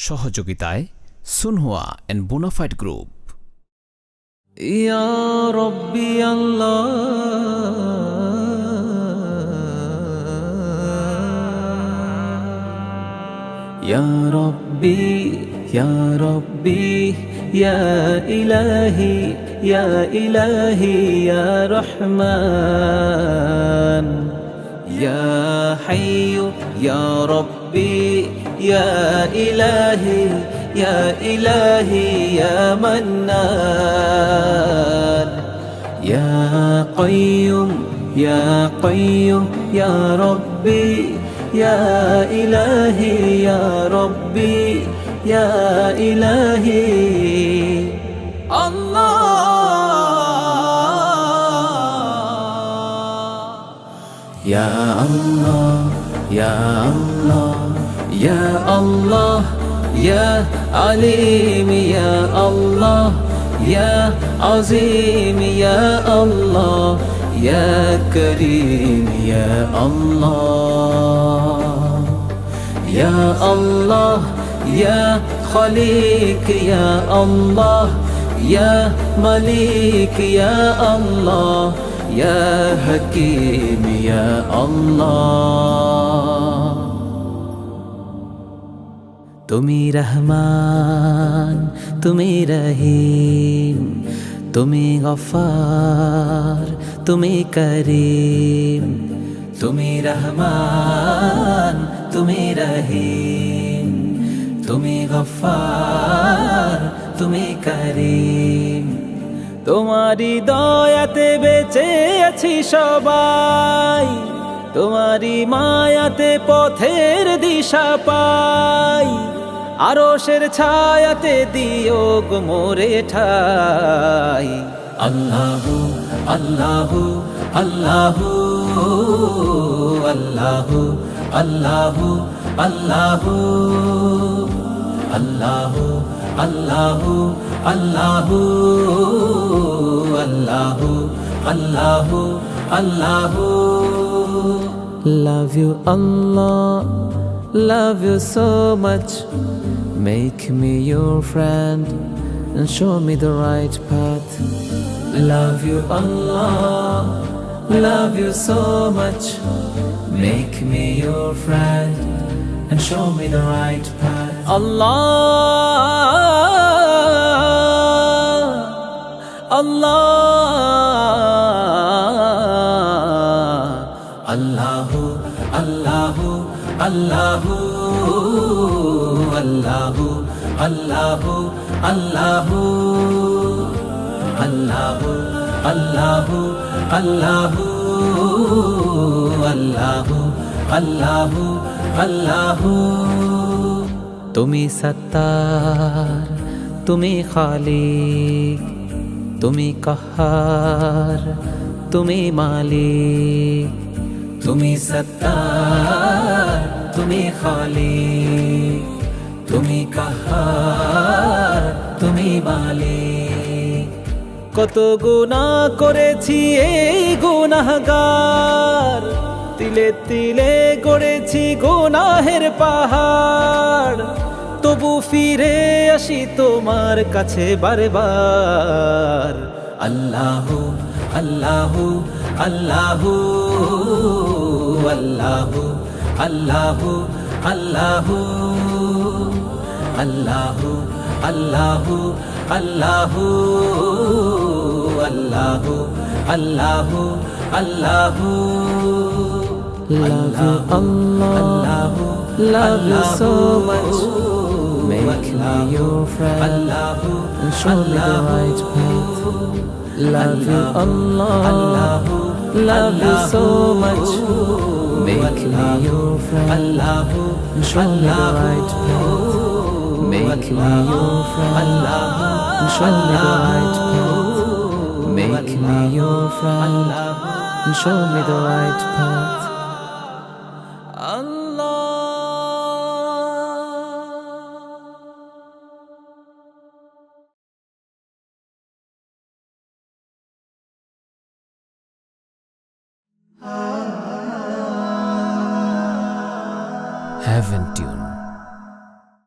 সহযোগিতায় সুনহুয়া and bona fide group. ইয়া রব্বি আল্লাহ, ইয়া রব্বি, ইয়া রব্বি, ইয়া ইলাহি, ইয়া ইলাহি, ইয়া রহমান, ইয়া হাইয়্যু, ইয়া রব্বি, ইয়া ইলাহি, ইয়া ইলাহি, ইয়া মান্নান, ইয়া কাইয়্যুম, ইয়া কাইয়্যুম, ইয়া রব্বি, ইয়া ইলাহি, ইয়া রব্বি, ইয়া ইলাহি আল্লাহ। ইয়া আল্লাহ, ইয়া আল্লাহ, ইয়া আল্লাহ, ইয়া আলিম, ইয়া আল্লাহ, ইয়া আযীম, ইয়া আল্লাহ, ইয়া করিম, ইয়া আল্লাহ, ইয়া আল্লাহ, ইয়া খালিক, ইয়া আল্লাহ, ইয়া মালিক, ইয়া আল্লাহ, ইয়া হাকিম, ইয়া আল্লাহ। তুমি রহমান, তুমি রহিম, তুমি গফার, তুমি করিম। তুমি রহমান, তুমি রহিম, তুমি গফার, তুমি করিম। তোমারি দয়াতে বেঁচে আছি সবাই, তোমারি মায়াতে পথের দিশা পাই। আরশের ছায়াতে দিও গো মোরে ঠাই। আল্লাহু আল্লাহু আল্লাহু আল্লাহু আল্লাহু আল্লাহু আল্লাহু আল্লাহু আল্লাহু আল্লাহু আল্লাহু আল্লাহু। Love you Allah, love you so much. Make me your friend and show me the right path. Love you Allah, love you so much. Make me your friend and show me the right path. Allah, Allah, Allahu, Allahu, Allahu, Allahu, Allahu, Allahu, Allahu, Allahu, Allahu, Allahu, Allahu, Allahu। তুমি সত্তার, তুমি খালিক, তুমি কাহার, তুমি মালিক। তুমি সত্তার, তুমি খালিক, তুমি কাহার, তুমি মালিক। কত গুনাহ করেছি এই গুনাহগার, তিলে তিলে গড়েছি গুনাহের পাহাড়। তবু ফিরে আসি তোমার কাছে বারবার। আল্লাহু আল্লাহু আল্লাহু আল্লাহু আল্লাহু আল্লাহু আল্লাহু আল্লাহু আল্লাহু আল্লাহু আল্লাহু আল্লাহু। Love you Allah, love you so much. Make me your friend and show me the right path. Love you Allah, love you so much. Make me your friend and show me the right path. Make me your friend and show me the right path. Make me your friend and show me the right path. Allah. Heaven Tune